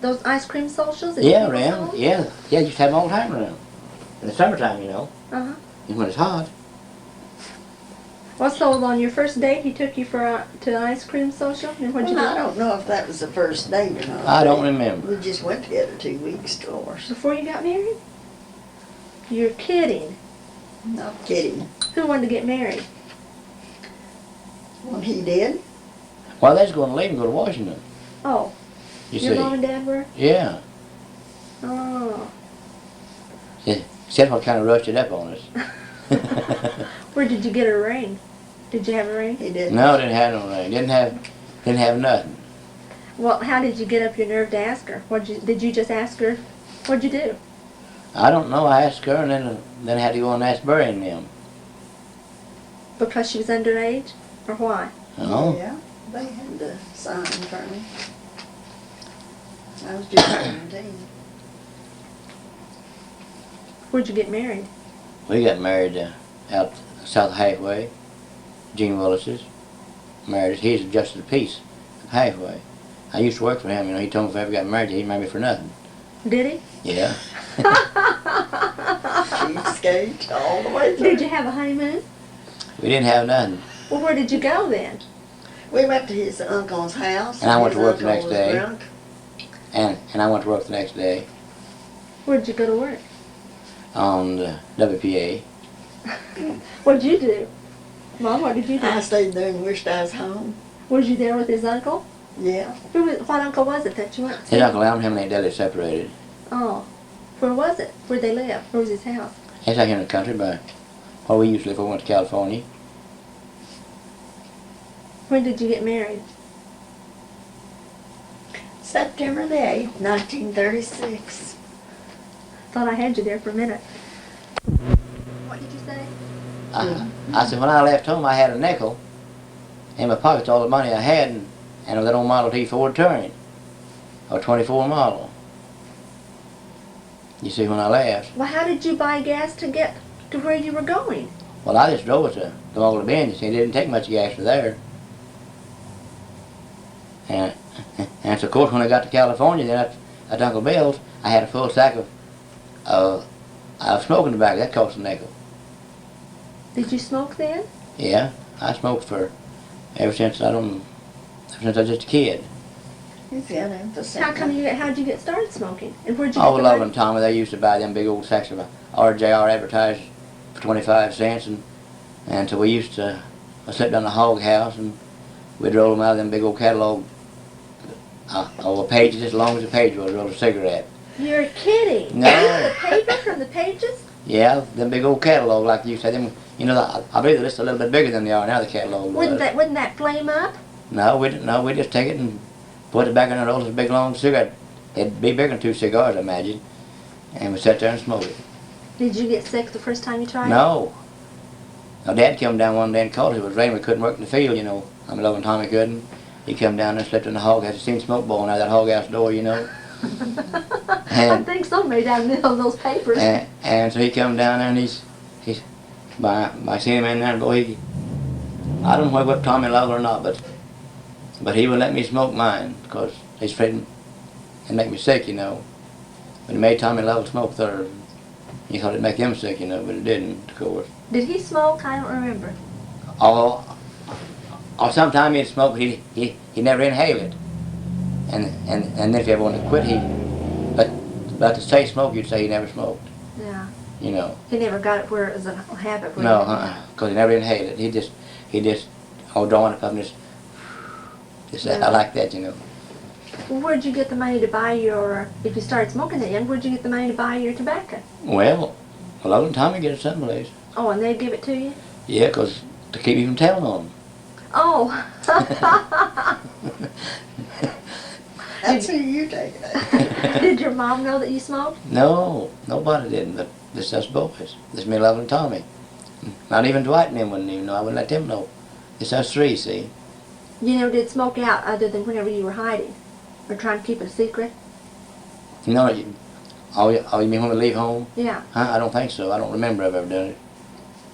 Those ice cream socials? that Yeah, people around. sold? Yeah, you used to have them all the time around. In the summertime, you know. Uh-huh. And when it's hot. Well, so on your first date, he took you to an ice cream social? And what'd you Well, I do? don't know if that was the first date or not. I don't remember. We just went together 2 weeks, Delores. Before you got married? You're kidding. Not kidding. Who wanted to get married? Well, he did. Well, they was going to leave and go to Washington. Oh, You your see. mom and dad were? Yeah. Oh. Except what kind of rushed it up on us. Where did you get a ring? Did you have a ring? He did. No, didn't have no ring. Didn't have nothing. Well, how did you get up your nerve to ask her? Did you just ask her? What'd you do? I don't know. I asked her, and then I had to go and ask Barry and them. Because she was underage? Or why? Oh. Yeah, they had to sign for me. I was just 17. Where'd you get married? We got married out south of Halfway. Gene Willis's. Married us. He's a justice of the peace of Halfway. I used to work for him. You know, he told me if I ever got married, he'd marry me for nothing. Did he? Yeah. Cheapskate all the way through. Did you have a honeymoon? We didn't have nothing. Well, where did you go then? We went to his uncle's house. And I went to His work the uncle next was day. drunk. And I went to work the next day Where'd you go to work? on the WPA. What'd you do? Mom, what did you do? I stayed there and wished I was home. Was you there with his uncle? Yeah. What uncle was it that you went to? His Uncle Al and him and Aunt Deli separated. Oh. Where was it? Where'd they live? Where was his house? He's out here in the country, but where we used to live when we went to California. When did you get married? September the 8th, 1936. Thought I had you there for a minute. What did you say? I said, when I left home, I had a nickel in my pocket, all the money I had, and a little Model T Ford Touring, or 24 model. You see, when I left, Well, how did you buy gas to get to where you were going? well, I just drove it to the Mall of Bend. You see, it didn't take much gas to there. And so, of course, when I got to California, then at Uncle Bill's, I had a full sack of smoking tobacco. That cost a nickel. Did you smoke then? Yeah, I smoked for ever since I was just a kid. He's got emphasis. How'd you get started smoking? And where'd you Oh, get the Love money? and Tommy, they used to buy them big old sacks of RJR advertised for 25 cents, and so we used to sit down the hog house and we'd roll them out of them big old catalog, pages as long as the page was, roll a cigarette. You're kidding. No. The paper from the pages? Yeah, them big old catalog, like you said, them, you know, I believe the list a little bit bigger than they are now, the catalog was. Wouldn't that flame up? No, we didn't. No, we just take it and put it back in the roll as a big long cigarette. It'd be bigger than 2 cigars, I imagine. And we sat there and smoked it. Did you get sick the first time you tried it? No. Now, Dad came down one day and called us. It was raining. We couldn't work in the field, you know. I'm Love and Tommy couldn't. He come down there, slept in the hog house. He seen smoke blowing out of that hog house door, you know. I think somebody down in the middle of those papers. And so he come down there and he's by seeing him in there, boy, I don't know if he whipped Tommy Love or not, but he would let me smoke mine because he's afraid it'd make me sick, you know. But he made Tommy Love smoke theirs. He thought it'd make him sick, you know, but it didn't, of course. Did he smoke? I don't remember. Or sometime he'd smoke, but he never inhaled it. And then if he ever wanted to quit, but to say smoke, you'd say he never smoked. Yeah. You know. He never got it where it was a habit. No, because he never inhaled it. He just drawing it up and just Yeah. I like that, you know. Well, where'd you get the money to buy if you started smoking that young, where'd you get the money to buy your tobacco? Well, Love and Tommy get it someplace. Oh, and they'd give it to you? Yeah, because to keep you from telling on them. Oh. That's who you take it. Did your mom know that you smoked? No, nobody didn't, but just us boys. Just me, Love and Tommy. Not even Dwight and them wouldn't even know. I wouldn't let them know. It's us three, see. You never did smoke out other than whenever you were hiding? Or trying to keep it a secret? No, you mean when we leave home? Yeah. Huh? I don't think so. I don't remember I've ever done it.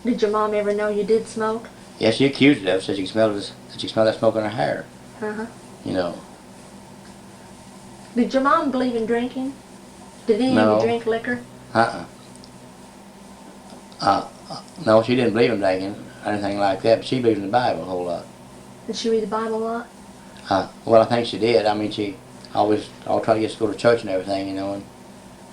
Did your mom ever know you did smoke? Yeah, she accused it of it, said she could smell that smoke in her hair. Uh-huh. You know. Did your mom believe in drinking? Did any No. of you drink liquor? No, she didn't believe in drinking or anything like that, but she believed in the Bible a whole lot. Did she read the Bible a lot? Well, I think she did. I mean, she always tried to get us to go to church and everything, you know,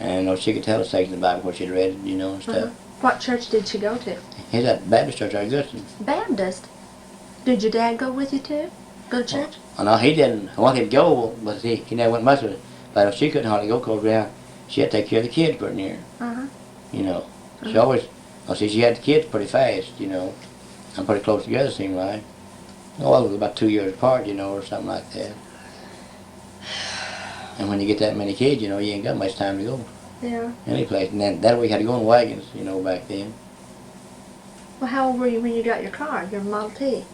and you know, she could tell us things in the Bible what she'd read, you know, and stuff. Uh-huh. What church did she go to? He's at Baptist Church out of Goodson. Baptist. Did your dad go with you too? Go to church? Well, no, he didn't. I wanted to go, but he never went much with it. But she couldn't hardly go because she had to take care of the kids pretty near. Uh-huh. You know, she always, see, she had the kids pretty fast, you know, and pretty close together, seemed like. Well, it was about 2 years apart, you know, or something like that. And when you get that many kids, you know, you ain't got much time to go Yeah. any place. And then that way you had to go in wagons, you know, back then. Well, how old were you when you got your car, your Model T?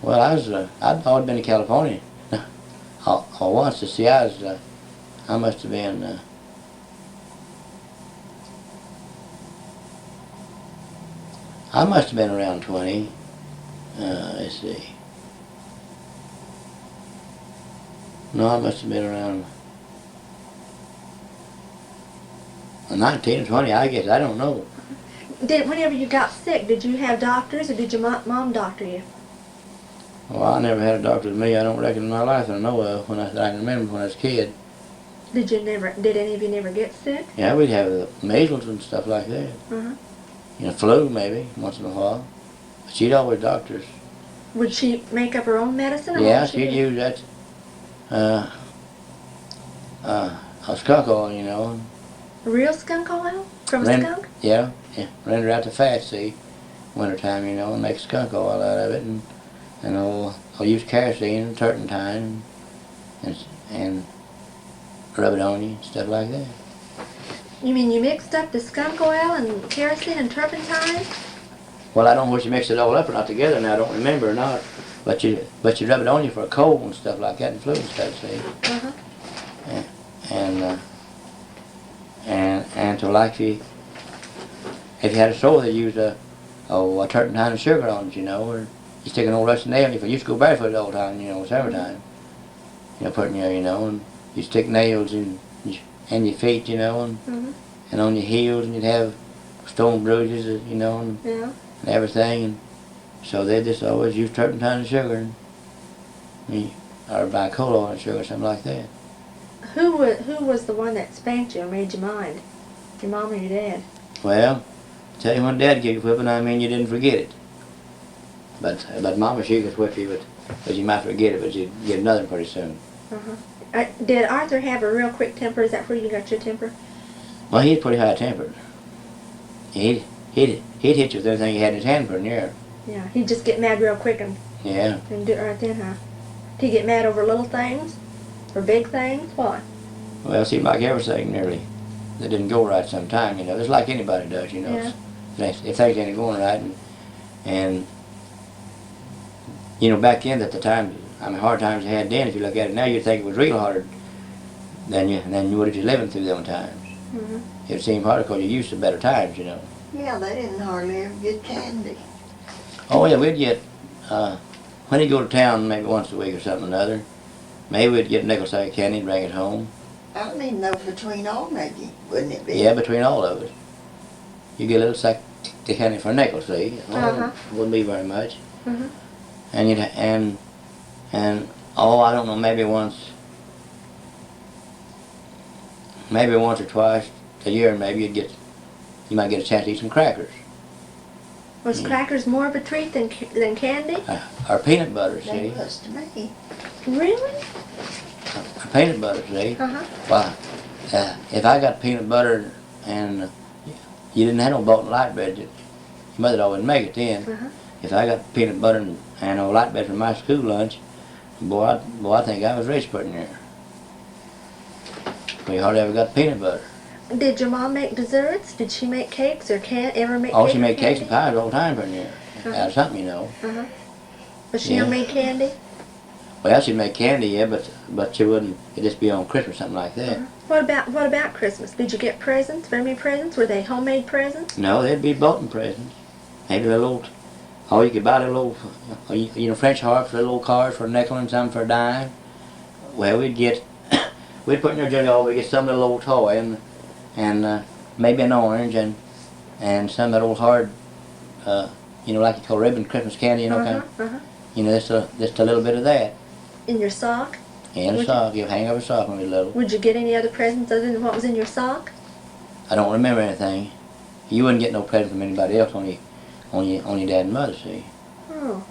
Well, I'd always been to California. Once to see, I must have been, around 20. Let's see. No, I must have been around 19 or 20, I guess. I don't know. Whenever you got sick, did you have doctors or did your mom doctor you? Well, I never had a doctor with me. I don't reckon in my life that I know of that I can remember when I was a kid. Did any of you never get sick? Yeah, we'd have the measles and stuff like that. Uh-huh. You know, flu maybe, once in a while. But she'd always doctors. Would she make up her own medicine? Or Yeah, what she'd use that, a skunk oil, you know. Real skunk oil? From a Ren- skunk? Yeah, render out the fat, see, wintertime, you know, and make skunk oil out of it, and I'll use kerosene and turpentine and rub it on you, stuff like that. You mean you mixed up the skunk oil and kerosene and turpentine? Well, I don't know if you mix it all up or not together now, I don't remember or not, but you rub it on you for a cold and stuff like that, and flu and stuff, see. Uh-huh. And to like if you had a sore, they use a turpentine and sugar on it, you know, or you stick an old rusty nail in you. If you used to go barefoot all the time, you know, summertime, you know, putting your, you know, and you stick nails in your feet, you know, and on your heels, and you'd have stone bruises, you know, and Yeah. and everything. And so they just always use turpentine and sugar, or buy coal oil and sugar, something like that. Who was the one that spanked you or made you mind? Your mom or your dad? Well, tell you when Dad gave you whipping, I mean you didn't forget it. But Mama, she could whip you, but you might forget it, but you'd get another pretty soon. Did Arthur have a real quick temper? Is that where you got your temper? Well, he's pretty high-tempered. He'd hit you with everything he had in his hand for near. Yeah, he'd just get mad real quick and do it right then, huh? Did he get mad over little things? Or big things? What? Well, it seemed like everything nearly that didn't go right sometime, you know. Just like anybody does, you know. Yeah. If things ain't going right, and you know, back then at the time, I mean, hard times you had then, if you look at it now, you'd think it was real harder than you would if you're living through them times. It seemed harder because you're used to better times, you know. Yeah, they didn't hardly ever get candy. Oh, yeah, we'd get, when he'd go to town maybe once a week or something or another, maybe we'd get a nickel sack of candy and bring it home. I don't even know between all maybe, wouldn't it be? Yeah, between all of it. You get a little sack of candy for a nickel, see? Wouldn't be very much. And you'd, and I don't know, maybe once or twice a year, maybe you might get a chance to eat some crackers. Was crackers more of a treat than candy? Or peanut butter, They see? was to me. Really? Or peanut butter, see? Well, if I got peanut butter and you didn't have no Bolton light bread, your mother always make it then. If I got peanut butter and no light bread for my school lunch, boy, I think I was rich putting there. We hardly ever got peanut butter. Did your mom make desserts? Did she make cakes or ever make Oh, cake she or made cakes and candy? pies all the time putting there. Out of something, you know. But she Yeah. never made candy? Well, she'd make candy, yeah, but she wouldn't. It'd just be on Christmas, something like that. What about Christmas? Did you get presents? Very many presents? Were they homemade presents? No, they'd be Bolton presents. Maybe little old. Oh, you could buy little old, you know, French harps, little old cars for a nickel and some for a dime. Well, we'd put in our jelly all, we'd get some little old toy and maybe an orange and some of that old hard, you know, like you call ribbon Christmas candy, you know, kind of. You know, just a little bit of that. In your sock? And a sock, you hang over a sock when we were little. Would you get any other presents other than what was in your sock? I don't remember anything. You wouldn't get no present from anybody else, only your dad and mother, see. Oh.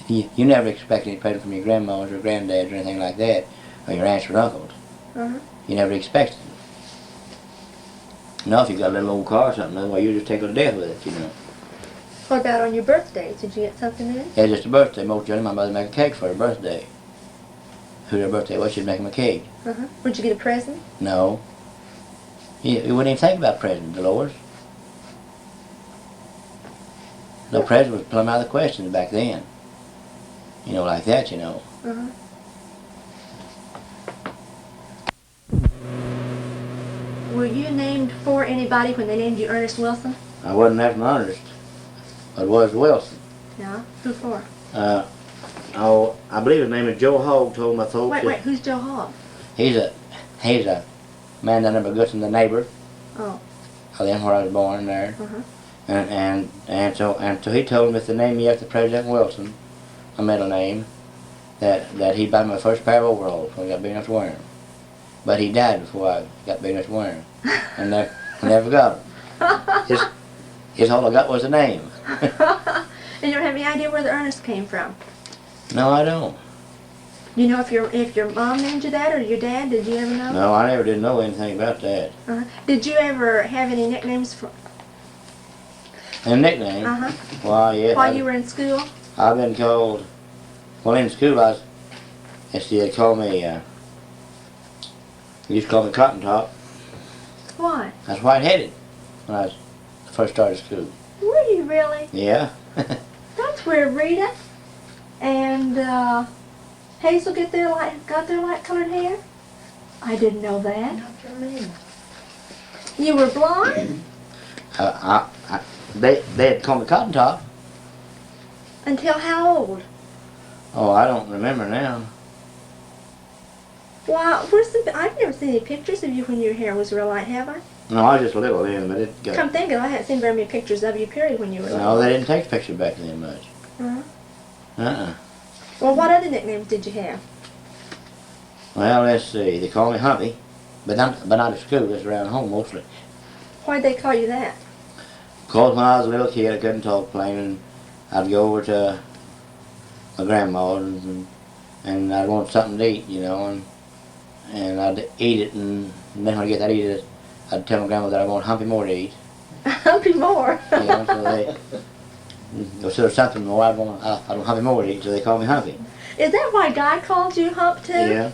You never expect any present from your grandmas or granddads or anything like that, or your aunts or uncles. You never expected it. No, if you got a little old car or something, well, you just take her to death with it, you know. What about on your birthdays? Did you get something then? Yeah, just a birthday. Most generally, my mother make a cake for her birthday. Who her birthday was, she'd make him a cake. Would you get a present? No. You wouldn't even think about presents, Delores. No present was plumb out of the question back then. You know, like that, you know. Were you named for anybody when they named you Ernest Wilson? I wasn't that from Ernest. I was Wilson. Yeah. Who for? Oh, I believe his name is Joe Hogg, told my folks. Wait, who's Joe Hogg? He's a man that never goes in the neighbor. Oh. Then where I was born there. And so he told me if the name me after President Wilson, my middle name, that he'd buy my first pair of overalls when I got big enough to wear them. But he died before I got big enough to wear them. And never got them. His all I got was a name. And you don't have any idea where the Ernest came from? No, I don't. Do you know if your mom named you that or your dad? Did you ever know? No, I never did know anything about that. Did you ever have any nicknames for? A nickname? Well, yeah. While you were in school? I've been called, well, in school they called me, they used to call me Cotton Top. Why? I was white-headed when I first started school. Were you really? Yeah. That's where Rita and Hazel got their light-colored hair. I didn't know that. Not for me. You were blonde They had called me Cotton Top. until how old? Oh, I don't remember now. Wow, I've never seen any pictures of you when your hair was real light, have I? No, I was just little then, but it got... Come thinking, I hadn't seen very many pictures of you, period, when you were little. No, they didn't take pictures back then much. Uh-huh. Well, what other nicknames did you have? Well, let's see. They called me Humpy, but not at school. Just around home mostly. Why'd they call you that? Because when I was a little kid, I couldn't talk plain, and I'd go over to my grandma's and I'd want something to eat, you know, and I'd eat it, and then when I get that eat it, I'd tell my grandma that I want Humpy more to eat. Humpy more. You know, so they, so there's something more I want Humpy more to eat, so they call me Humpy. Is that why Guy called you Hump too? Yeah,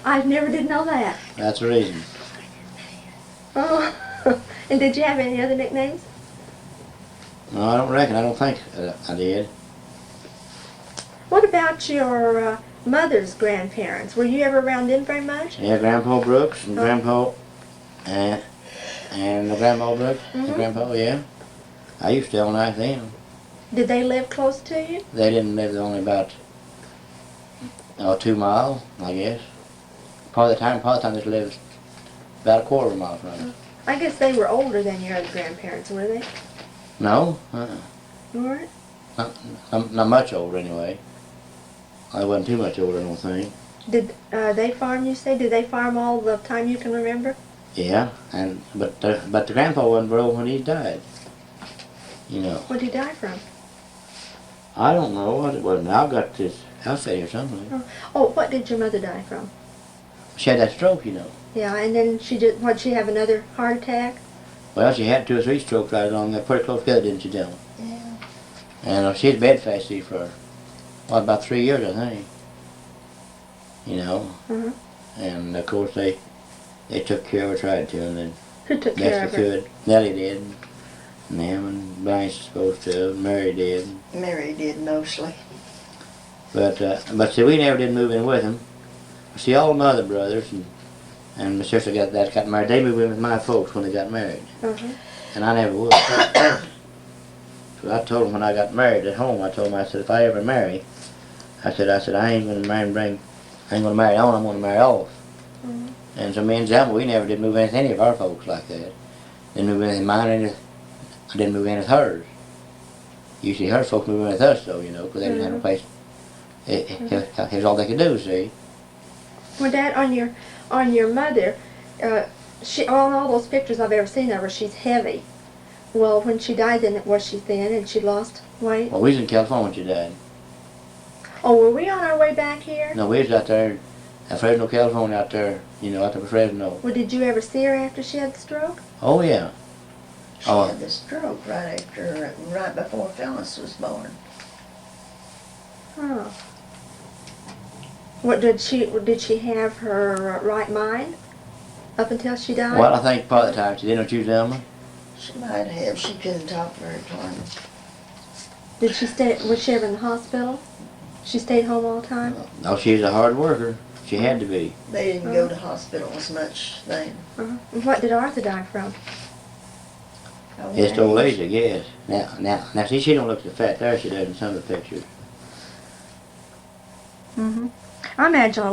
I never did know that. that's the reason. Oh. And did you have any other nicknames? No, I don't reckon. I don't think I did. What about your mother's grandparents? Were you ever around them very much? Yeah, Grandpa Brooks and Grandpa and Grandma Brooks and Grandpa, yeah. I used to all night them. Did they live close to you? They didn't live only about 2 miles, I guess. Part of the time they lived about a quarter of a mile from us. I guess they were older than your other grandparents, were they? No, You weren't? not much older anyway. I wasn't too much older, I don't think. Did they farm, you say? Did they farm all the time you can remember? Yeah, but the grandpa wasn't very old when he died. You know. What did he die from? I don't know what it was. Now I've got this outfit here somewhere. Oh, what did your mother die from? She had that stroke, you know. Yeah, and then what'd she have, another heart attack? Well, she had 2 or 3 strokes right along there, pretty close together, didn't she, Dylan? Yeah. And she was bedfast, see, for, about 3 years, I think. You know? And, of course, they took care of her, tried to, and then Who took care of best they her? could. Nellie did, and them, and Blanche was supposed to, Mary did. Mary did mostly. But see, we never did move in with them. See, all my other brothers and my sister got married. They moved in with my folks when they got married, and I never would. So I told them when I got married at home, I told them, I said, if I ever marry, I said I ain't gonna marry on. I'm gonna marry off. And so me and Zelma, we never did move in with any of our folks like that. Didn't move in with mine, I didn't move in with hers. Usually her folks move in with us, though, you know, because they didn't have a place. Here's all they could do, see. Well, Dad, on your mother, she on all those pictures I've ever seen of her, she's heavy. Well, when she died, then was she thin and she lost weight? Well, we was in California when she died. Oh, were we on our way back here? No, we was out there in Fresno, California, out there, you know, out there by Fresno. Well, did you ever see her after she had the stroke? Oh, yeah. She had the stroke right before Phyllis was born. Oh. What did she have her right mind up until she died? Well, I think part of the time she didn't choose Elma. She might have. She couldn't talk very plain. Did she stay? Was she ever in the hospital? She stayed home all the time. No, she was a hard worker. She had to be. They didn't go to hospital as much then. And what did Arthur die from? Just old age, I guess. Now, see, she don't look so fat there. She does in some of the pictures. I imagine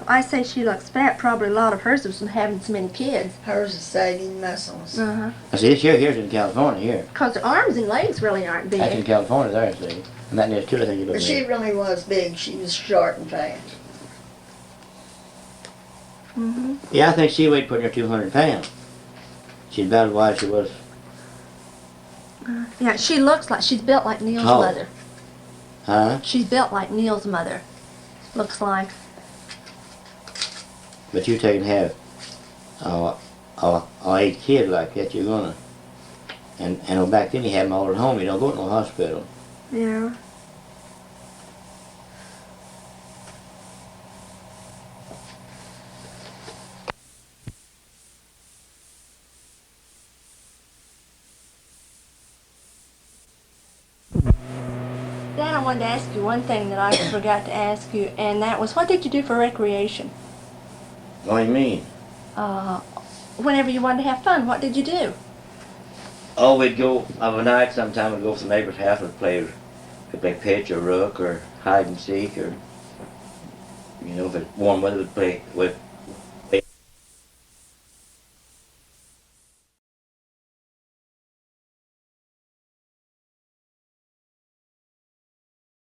I say she looks fat, probably a lot of hers was from having so many kids. Hers is sagging muscles. Now, see, this here's in California, here. Because her arms and legs really aren't big. That's in California there, see. And that needs 2, I think you look But she really was big. She was short and fat. Yeah, I think she weighed pretty near 200 pounds. She's about as wide as she was. Yeah, she looks like she's built like Neil's Tall. mother. Huh? She's built like Neil's mother. Looks like. But you take and have a 8 kid like that, you're gonna. And back then you had them all at home. You don't go to no hospital. Yeah. Dad, I wanted to ask you one thing that I forgot to ask you, and that was, what did you do for recreation? What do you mean? Whenever you wanted to have fun, what did you do? Oh, we'd go of a night. Sometime we'd go to the neighbor's house and play pitch or rook or hide and seek, or you know, if it's warm weather, we'd